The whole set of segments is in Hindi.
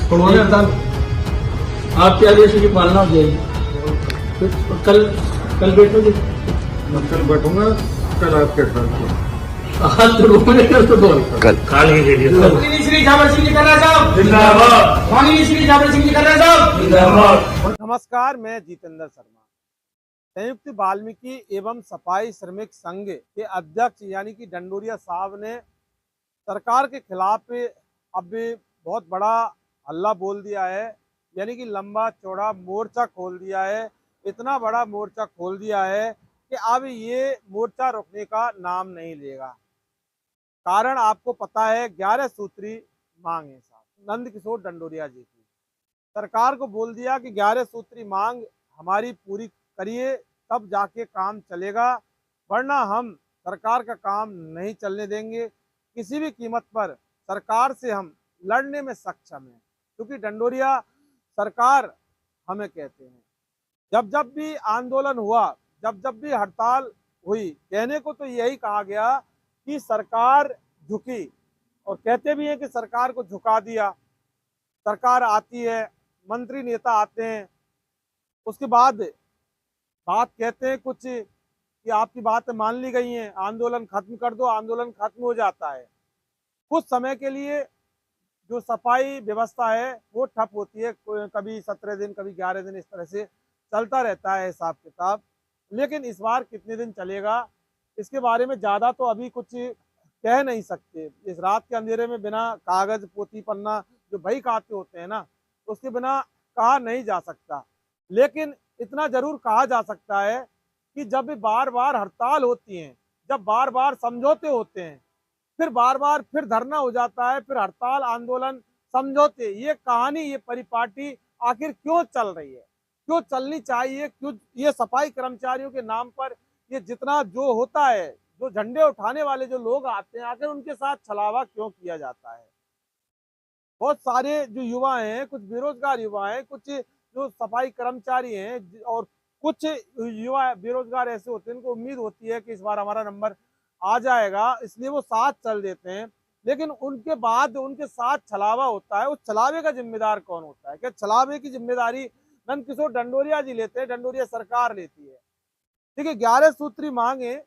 उन्होंने हड़ताल आपके आदेश की पालना हो जाएगी। तो कल बैठोगे? कल बैठूंगा, कल आपके साथ आज तो रोकने कल तो बोल कल श्री झावर सिंह जी कर रहे साहब जिंदाबाद। माननीय श्री झावर सिंह जी कर रहे साहब जिंदाबाद। नमस्कार, मैं जितेंद्र शर्मा। संयुक्त वाल्मीकि एवं सफाई श्रमिक संघ के अध्यक्ष यानी कि डंडोरिया साहब ने सरकार के खिलाफ अब बहुत बड़ा हल्ला बोल दिया है, यानी कि लंबा चौड़ा मोर्चा खोल दिया है। इतना बड़ा मोर्चा खोल दिया है कि अब ये मोर्चा रुकने का नाम नहीं लेगा। कारण आपको पता है, 11 सूत्री मांग है साहब नंद किशोर डंडोरिया जी की। सरकार को बोल दिया कि 11 सूत्री मांग हमारी पूरी करिए, तब जाके काम चलेगा, वरना हम सरकार का काम नहीं चलने देंगे। किसी भी कीमत पर सरकार से हम लड़ने में सक्षम हैं, क्योंकि डंडोरिया सरकार हमें कहते हैं। जब जब भी आंदोलन हुआ, जब जब भी हड़ताल हुई, कहने को तो यही कहा गया कि सरकार झुकी, और कहते भी हैं कि सरकार को झुका दिया। सरकार आती है, मंत्री नेता आते हैं, उसके बाद बात कहते हैं कुछ कि आपकी बातें मान ली गई हैं, आंदोलन खत्म कर दो, आंदोलन खत्म हो जाता है। कुछ समय के लिए जो सफाई व्यवस्था है वो ठप होती है, कभी 17 दिन, कभी 11 दिन, इस तरह से चलता रहता है हिसाब किताब। लेकिन इस बार कितने दिन चलेगा, इसके बारे में ज़्यादा तो अभी कुछ कह नहीं सकते। इस रात के अंधेरे में बिना कागज पोती पन्ना जो बही खाते होते हैं ना, उसके बिना कहा नहीं जा सकता। लेकिन इतना जरूर कहा जा सकता है कि जब बार बार हड़ताल होती हैं, जब बार बार समझौते होते हैं, फिर बार बार फिर धरना हो जाता है, फिर हड़ताल, आंदोलन, समझौते, ये कहानी, ये परिपाटी आखिर क्यों चल रही है, क्यों चलनी चाहिए, क्यों ये सफाई कर्मचारियों के नाम पर ये जितना जो होता है, जो झंडे उठाने वाले जो लोग आते हैं, आखिर उनके साथ छलावा क्यों किया जाता है। बहुत सारे जो युवा हैं, कुछ बेरोजगार युवा हैं, कुछ जो सफाई कर्मचारी हैं, और कुछ युवा बेरोजगार ऐसे होते हैं, उनको उम्मीद होती है कि इस बार हमारा नंबर आ जाएगा, इसलिए वो साथ चल देते हैं। लेकिन उनके बाद उनके साथ छलावा होता है। उस छलावे का जिम्मेदार कौन होता है? क्या छलावे की जिम्मेदारी नंद किशोर डंडोरिया जी लेते हैं, डंडोरिया सरकार लेती है? देखिए, 11 सूत्री मांगे,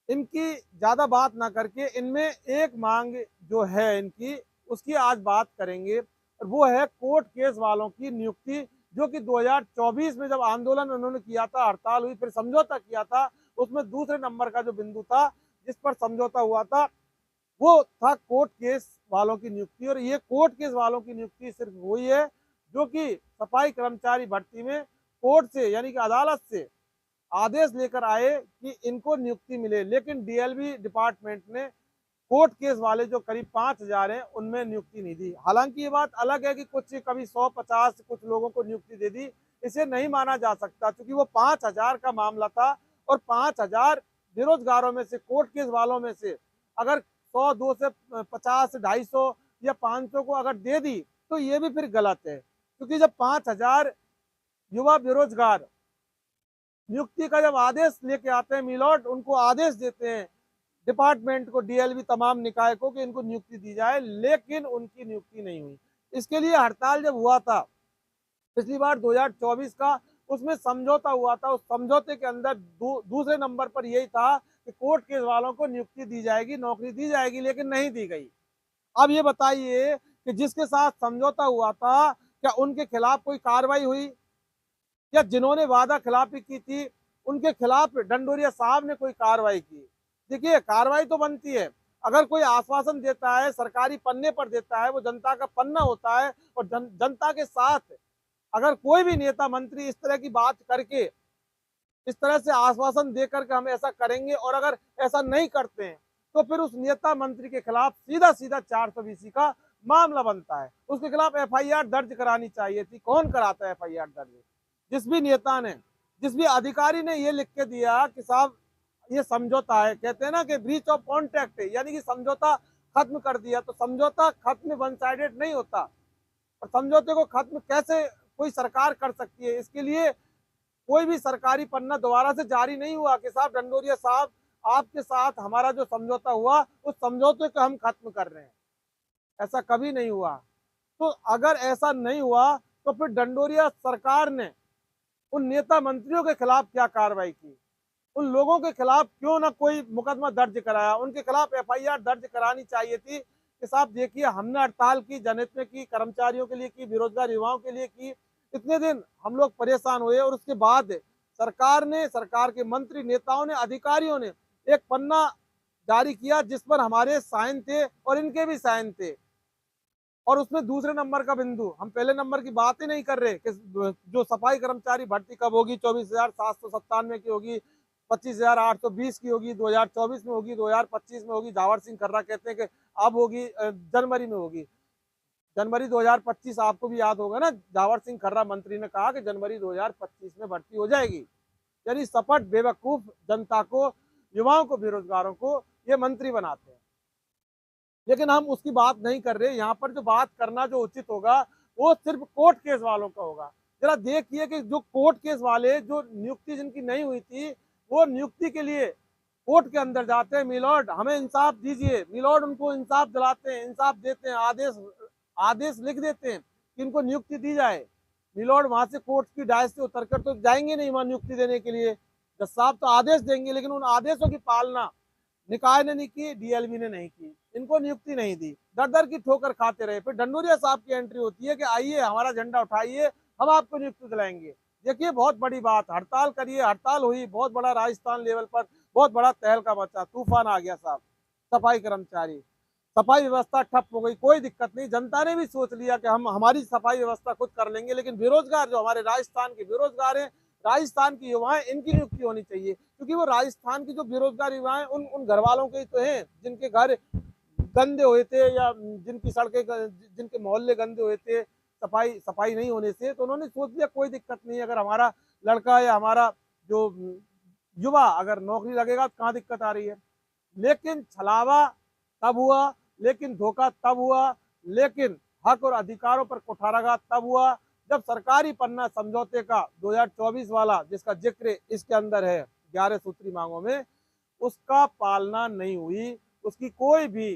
इनकी ज्यादा बात ना करके इनमें एक मांग जो है इनकी, उसकी आज बात करेंगे, और वो है कोर्ट केस वालों की नियुक्ति, जो कि 2024 में जब आंदोलन उन्होंने किया था, हड़ताल हुई, फिर समझौता किया था, उसमें दूसरे नंबर का जो बिंदु था जिस पर समझौता हुआ था, वो था कोर्ट केस वालों की नियुक्ति। और ये कोर्ट केस वालों की नियुक्ति सिर्फ वही है जो कि सफाई कर्मचारी भर्ती में कोर्ट से यानी कि अदालत से आदेश लेकर आए कि इनको नियुक्ति मिले। लेकिन डीएलबी डिपार्टमेंट ने कोर्ट केस वाले जो करीब 5,000 हैं उनमें नियुक्ति नहीं दी। हालांकि ये बात अलग है कि कुछ कभी 150 कुछ लोगों को नियुक्ति दे दी, इसे नहीं माना जा सकता, क्योंकि वो 5,000 का मामला था, और 5,000 बेरोजगारों में से, कोर्ट केस वालों में से अगर 100, 250, 250 या 500 को अगर दे दी तो ये भी फिर गलत है। क्योंकि जब 5,000 युवा बेरोजगार नियुक्ति का जब आदेश लेके आते हैं, मिलॉट उनको आदेश देते हैं डिपार्टमेंट को, डीएलबी तमाम निकाय को, कि इनको नियुक्ति दी जाए, लेकिन उनकी नियुक्ति नहीं हुई। इसके लिए हड़ताल जब हुआ था पिछली बार 2024 का, उसमें समझौता हुआ था। उस समझौते के अंदर दूसरे नंबर पर यही था कि कोर्ट केस वालों को नियुक्ति दी जाएगी, नौकरी दी जाएगी, लेकिन नहीं दी गई। अब ये बताइए कि जिसके साथ समझौता हुआ था, क्या उनके खिलाफ कोई कार्रवाई हुई, या जिन्होंने वादा खिलाफी की थी उनके खिलाफ डंडोरिया साहब ने कोई कार्रवाई की? देखिए, कार्रवाई तो बनती है। अगर कोई आश्वासन देता है, सरकारी पन्ने पर देता है, वो जनता का पन्ना होता है, और जनता के साथ अगर कोई भी नेता मंत्री इस तरह की बात करके, इस तरह से आश्वासन देकर के हम ऐसा करेंगे, और अगर ऐसा नहीं करते हैं तो फिर उस नेता मंत्री के खिलाफ सीधा सीधा 420 का मामला बनता है। उसके खिलाफ एफआईआर दर्ज करानी चाहिए थी। कौन कराता है एफआईआर दर्ज? जिस भी नेता ने, जिस भी अधिकारी ने ये लिख के दिया कि साहब ये समझौता है, कहते हैं ना कि ब्रीच ऑफ कॉन्ट्रैक्ट है, यानी कि समझौता खत्म कर दिया, तो समझौता खत्म वन साइडेड नहीं होता। और समझौते को खत्म कैसे कोई सरकार कर सकती है? इसके लिए कोई भी सरकारी पन्ना दोबारा से जारी नहीं हुआ कि साहब डंडोरिया साहब, आपके साथ हमारा जो समझौता हुआ, उस समझौते को हम खत्म कर रहे हैं। ऐसा कभी नहीं हुआ। तो अगर ऐसा नहीं हुआ तो फिर डंडोरिया सरकार ने उन नेता मंत्रियों के खिलाफ क्या कार्रवाई की, उन लोगों के खिलाफ क्यों ना कोई मुकदमा दर्ज कराया, उनके खिलाफ एफआईआर दर्ज करानी चाहिए थी कि साहब देखिए हमने हड़ताल की, जनहित में की, कर्मचारियों के लिए की, बेरोजगार युवाओं के लिए की, इतने दिन हम लोग परेशान हुए और उसके बाद सरकार ने, सरकार के मंत्री नेताओं ने, अधिकारियों ने एक पन्ना जारी किया जिस पर हमारे साइन थे और इनके भी साइन थे। और उसमें दूसरे नंबर का बिंदु, हम पहले नंबर की बात ही नहीं कर रहे कि जो सफाई कर्मचारी भर्ती कब होगी, 24,797 की होगी, 25,820 की होगी, 2024 में होगी, 2025 में होगी। जावर सिंह खर्रा कहते हैं कि अब होगी, जनवरी में होगी। जनवरी 2025 आपको भी याद होगा ना, जावर सिंह खर्रा मंत्री ने कहा कि जनवरी 2025 में भर्ती हो जाएगी। यानी सपट बेवकूफ जनता को, युवाओं को, बेरोजगारों को ये मंत्री बनाते हैं। लेकिन हम उसकी बात नहीं कर रहे। यहाँ पर जो बात करना जो उचित होगा वो सिर्फ कोर्ट केस वालों का होगा। जरा देखिए कि जो कोर्ट केस वाले, जो नियुक्ति जिनकी नहीं हुई थी, वो नियुक्ति के लिए कोर्ट के अंदर जाते हैं, मिलॉर्ड हमें इंसाफ दीजिए, मिलॉर्ड उनको इंसाफ दिलाते हैं, इंसाफ देते हैं, आदेश लिख देते हैं कि इनको नियुक्ति दी जाए। मिलॉर्ड वहां से कोर्ट की डायस से उतरकर तो जाएंगे नहीं वहां नियुक्ति देने के लिए। जज साहब तो आदेश देंगे, लेकिन उन आदेशों की पालना निकाय ने नहीं की, डीएलबी ने नहीं की, इनको नियुक्ति नहीं दी, दर दर की ठोकर खाते रहे। फिर डंडोरिया साहब की एंट्री होती है कि आइए हमारा झंडा उठाइए, हम आपको नियुक्ति दिलाएंगे। देखिए बहुत बड़ी बात, हड़ताल करिए, हड़ताल हुई, बहुत बड़ा राजस्थान लेवल पर बहुत बड़ा तहलका मचा, तूफान आ गया साहब। सफाई कर्मचारी, सफाई व्यवस्था ठप हो गई, कोई दिक्कत नहीं, जनता ने भी सोच लिया कि हम हमारी सफाई व्यवस्था खुद कर लेंगे। लेकिन बेरोजगार जो हमारे राजस्थान के बेरोजगार हैं, राजस्थान की युवाएं, इनकी नियुक्ति होनी चाहिए, क्योंकि वो राजस्थान की जो बेरोजगार युवाएं उन घर वालों के ही तो हैं जिनके घर गंदे हुए थे या जिनकी सड़कें, जिनके मोहल्ले गंदे हुए थे सफाई नहीं होने से। तो उन्होंने सोच लिया कोई दिक्कत नहीं, अगर हमारा लड़का या हमारा जो युवा अगर नौकरी लगेगा तो कहाँ दिक्कत आ रही है। लेकिन छलावा तब हुआ, लेकिन धोखा तब हुआ, लेकिन हक और अधिकारों पर कुठाराघात तब हुआ जब सरकारी पन्ना समझौते का 2024 वाला, जिसका जिक्र इसके अंदर है 11 सूत्री मांगों में, उसका पालना नहीं हुई, उसकी कोई भी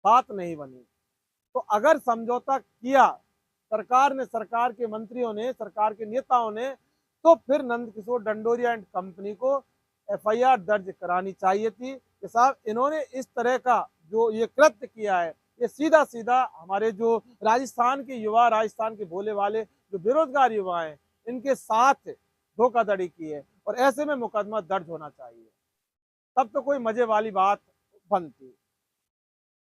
बात नहीं बनी। तो अगर समझौता किया सरकार ने, सरकार के मंत्रियों ने, सरकार के नेताओं ने, तो फिर नंदकिशोर डंडोरिया एंड कंपनी को एफआईआर दर्ज करानी चाहिए थी कि साहब इन्होंने इस तरह का जो ये कृत्य किया है, ये सीधा सीधा हमारे जो राजस्थान के युवा, राजस्थान के भोले वाले जो बेरोजगार युवा हैं, इनके साथ धोखाधड़ी की है और ऐसे में मुकदमा दर्ज होना चाहिए, तब तो कोई मजे वाली बात बनती।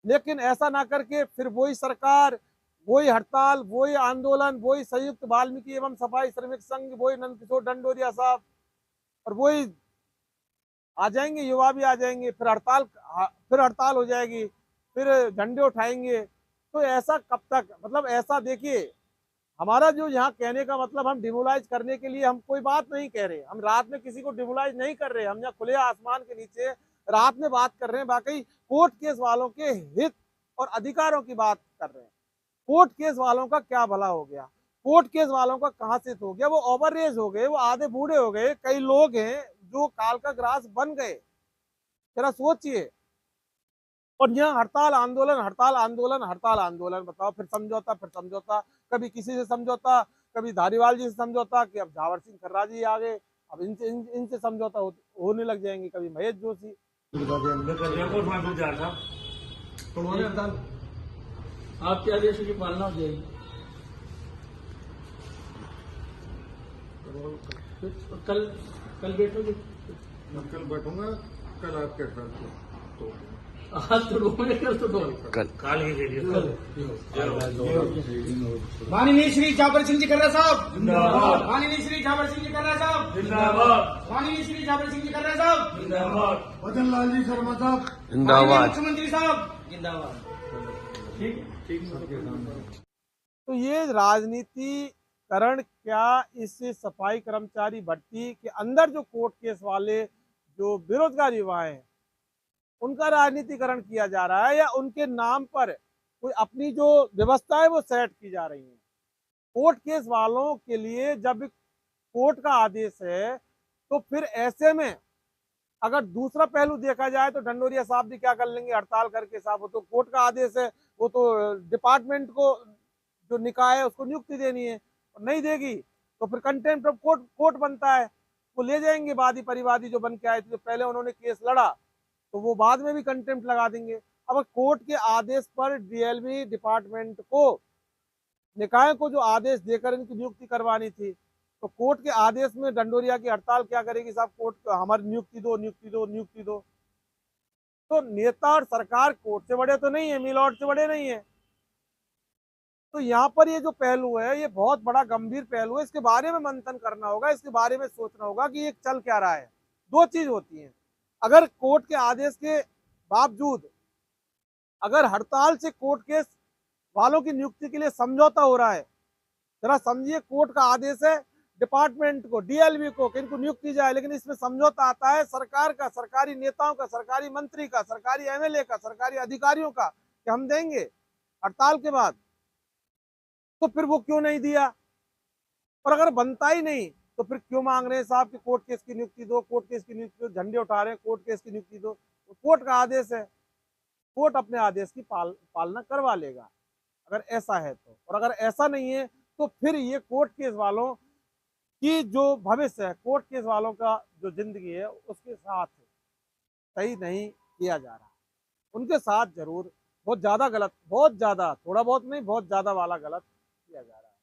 लेकिन ऐसा ना करके फिर वही सरकार, वही हड़ताल, वही आंदोलन, वही संयुक्त वाल्मीकि एवं सफाई श्रमिक संघ, वही नंदकिशोर डंडोरिया साहब और वही आ जाएंगे, युवा भी आ जाएंगे, फिर हड़ताल हो जाएगी, फिर झंडे उठाएंगे। तो ऐसा कब तक, मतलब ऐसा देखिए, हमारा जो यहाँ कहने का मतलब, हम डिमोलाइज करने के लिए हम कोई बात नहीं कह रहे, हम रात में किसी को डिमोलाइज नहीं कर रहे, हम यहाँ खुले आसमान के नीचे रात में बात कर रहे हैं, बाकी कोर्ट केस वालों के हित और अधिकारों की बात कर रहे हैं। कोर्ट केस वालों का क्या भला हो गया, कोर्ट केस वालों का कहाँ से हो गया, वो ओवर एज हो गए, वो आधे बूढ़े हो गए, कई लोग हैं जो काल का ग्रास बन गए, जरा सोचिए। और यहाँ हड़ताल आंदोलन, हड़ताल आंदोलन, हड़ताल आंदोलन, बताओ, फिर समझौता, फिर समझौता, कभी किसी से समझौता, कभी धारीवाल जी से समझौता, कि अब जावर सिंह खर्रा जी आ गए, अब इनसे समझौता होने लग जाएंगे, कभी महेश जोशी। आपके आदेश की पालना हो जाएगी। कल बैठोगे? मैं कल बैठूंगा, कल आपके साथ तो आज तो डोले, कल तो डोले, काल ही दे माननीय श्री जाबर सिंह जी खर्रा साहब जिंदाबाद, माननीय श्री जाबर सिंह जी खर्रा साहब जिंदाबाद, माननीय श्री जाबर सिंह जी खर्रा साहब जिंदाबाद, भजन लाल जी शर्मा साहब जिंदाबाद, मुख्यमंत्री साहब जिंदाबाद। ठीक ठीक। तो ये राजनीतिकरण क्या इस सफाई कर्मचारी भर्ती के अंदर जो कोर्ट केस वाले जो बेरोजगार युवा हैं उनका राजनीतिकरण किया जा रहा है, या उनके नाम पर कोई अपनी जो व्यवस्था है वो सेट की जा रही है। कोर्ट केस वालों के लिए जब कोर्ट का आदेश है तो फिर ऐसे में अगर दूसरा पहलू देखा जाए तो डंडोरिया साहब भी क्या कर लेंगे हड़ताल करके, साहब वो तो कोर्ट का आदेश है, वो तो डिपार्टमेंट को जो निकाय है उसको नियुक्ति देनी है, और नहीं देगी तो फिर कंटेम्प्ट ऑफ कोर्ट बनता है। वो ले जाएंगे वादी परिवादी जो बन के आए थे, जो पहले उन्होंने केस लड़ा, तो वो बाद में भी कंटेम्प्ट लगा देंगे। अब कोर्ट के आदेश पर डीएलवी डिपार्टमेंट को, निकाय को जो आदेश देकर इनकी नियुक्ति करवानी थी, तो कोर्ट के आदेश में डंडोरिया की हड़ताल क्या करेगी? साहब कोर्ट हमारी नियुक्ति दो, नियुक्ति दो, नियुक्ति दो। तो नेता और सरकार कोर्ट से बड़े तो नहीं है, मिलॉर्ड से बड़े नहीं है। तो यहाँ पर ये जो पहलू है, ये बहुत बड़ा गंभीर पहलू है। इसके बारे में मंथन करना होगा, इसके बारे में सोचना होगा कि ये चल क्या रहा है। दो चीज होती है, अगर कोर्ट के आदेश के बावजूद अगर हड़ताल से कोर्ट केस वालों की नियुक्ति के लिए समझौता हो रहा है, जरा समझिए, कोर्ट का आदेश है डिपार्टमेंट को, डीएलवी को, कि इनको नियुक्त की जाए, लेकिन इसमें समझौता आता है सरकार का, सरकारी नेताओं का, सरकारी मंत्री का, सरकारी एमएलए का, सरकारी अधिकारियों का, कि हम देंगे हड़ताल के बाद। तो फिर वो क्यों नहीं दिया? और अगर बनता ही नहीं तो फिर क्यों मांग रहे हैं साहब कि कोर्ट केस की नियुक्ति दो, कोर्ट केस की नियुक्ति दो, झंडे उठा रहे हैं कोर्ट केस की नियुक्ति दो। तो कोर्ट का आदेश है, कोर्ट अपने आदेश की पालना करवा लेगा, अगर ऐसा है तो। और अगर ऐसा नहीं है तो फिर ये कोर्ट केस वालों की जो भविष्य है, कोर्ट केस वालों का जो जिंदगी है, उसके साथ सही नहीं किया जा रहा। उनके साथ जरूर बहुत ज्यादा गलत, बहुत ज्यादा, थोड़ा बहुत नहीं, बहुत ज्यादा वाला गलत किया जा रहा है।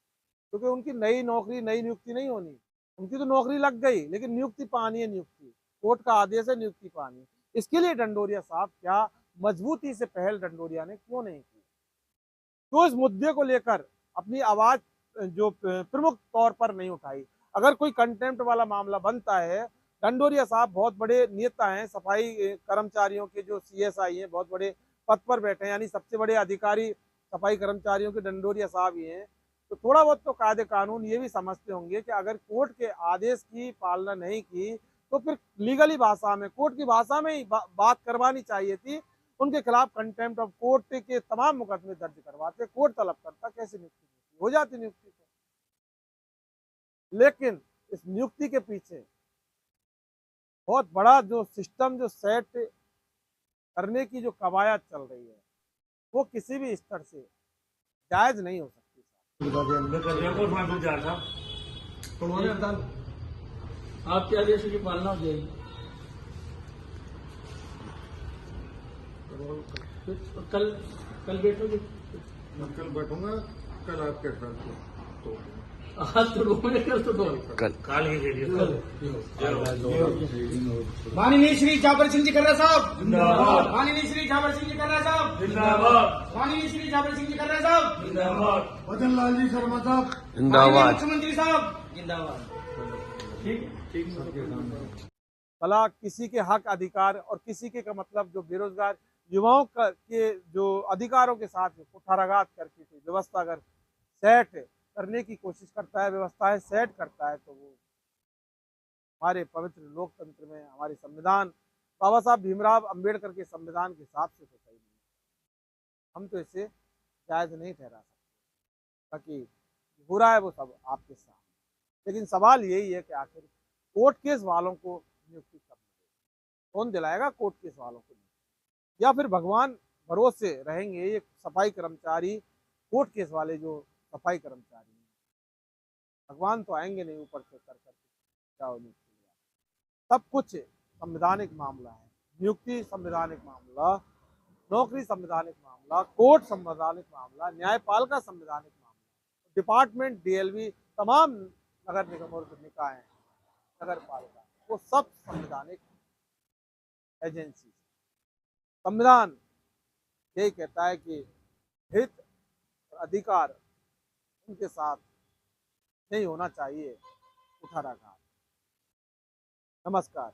क्योंकि उनकी नई नौकरी, नई नियुक्ति नहीं होनी, उनकी तो नौकरी लग गई, लेकिन नियुक्ति पानी है, नियुक्ति कोर्ट का आदेश है, नियुक्ति पानी है। इसके लिए डंडोरिया साहब क्या मजबूती से पहल डंडोरिया ने क्यों नहीं की? क्यों इस मुद्दे को लेकर अपनी आवाज जो प्रमुख तौर पर नहीं उठाई? अगर कोई कंटेम्प्ट वाला मामला बनता है, डंडोरिया साहब बहुत बड़े नेता हैं, सफाई कर्मचारियों के जो सीएसआई हैं, बहुत बड़े पद पर बैठे हैं, यानी सबसे बड़े अधिकारी सफाई कर्मचारियों के डंडोरिया साहब ही हैं। तो थोड़ा बहुत तो कायदे कानून ये भी समझते होंगे कि अगर कोर्ट के आदेश की पालना नहीं की तो फिर लीगली भाषा में, कोर्ट की भाषा में ही बात करवानी चाहिए थी। उनके खिलाफ कंटेम्प्ट ऑफ कोर्ट के तमाम मुकदमे दर्ज करवाते, कोर्ट तलब करता, कैसे नियुक्ति हो जाती नियुक्ति तो। लेकिन इस नियुक्ति के पीछे बहुत बड़ा जो सिस्टम जो सेट करने की जो कवायद चल रही है, वो किसी भी स्तर से जायज नहीं हो सकती। आपके आदेश की पालना हो जाएगी। कल कल बैठोगे? मैं कल बैठूंगा, कल आपके साथ तो आज तो रोने, कल तो दो, माननीय श्री जाबर सिंह जी कर्रा साहब जिंदाबाद, माननीय श्री जाबर सिंह जी कर्रा साहब जिंदाबाद, माननीय श्री जाबर सिंह जी कर्रा साहब जिंदाबाद, वजन लाल जी शर्मा साहब जिंदाबाद, मुख्यमंत्री साहब जिंदाबाद। ठीक ठीक। भला किसी के हक अधिकार और किसी के का मतलब जो बेरोजगार युवाओं के जो अधिकारों के साथ कुठाराघात करके कोई व्यवस्था अगर सेट करने की कोशिश करता है, व्यवस्थाएं सेट करता है, तो वो हमारे पवित्र लोकतंत्र में, हमारे संविधान, बाबा साहब भीमराव अंबेडकर के संविधान के हिसाब से तो सही नहीं। हम तो इसे जायज नहीं ठहरा सकते। बाकी हो रहा है वो सब आपके साथ, लेकिन सवाल यही है कि आखिर कोर्ट केस वालों को नियुक्ति कब मिलेगी? कौन दिलाएगा कोर्ट केस वालों को? या फिर भगवान भरोसे रहेंगे ये सफाई कर्मचारी, कोर्ट केस वाले जो सफाई कर्मचारी हैं, भगवान तो आएंगे नहीं ऊपर से कर जाओ नियुक्ति। सब कुछ संवैधानिक मामला है, नियुक्ति संवैधानिक मामला, नौकरी संवैधानिक मामला, कोर्ट संवैधानिक मामला, न्यायपालिका संवैधानिक मामला, डिपार्टमेंट, डीएलवी, तमाम नगर निगम और निकाय, नगर पालिका, वो सब संवैधानिक एजेंसी। संविधान यही कहता है कि हित और अधिकार उनके साथ नहीं होना चाहिए कुठाराघात। नमस्कार।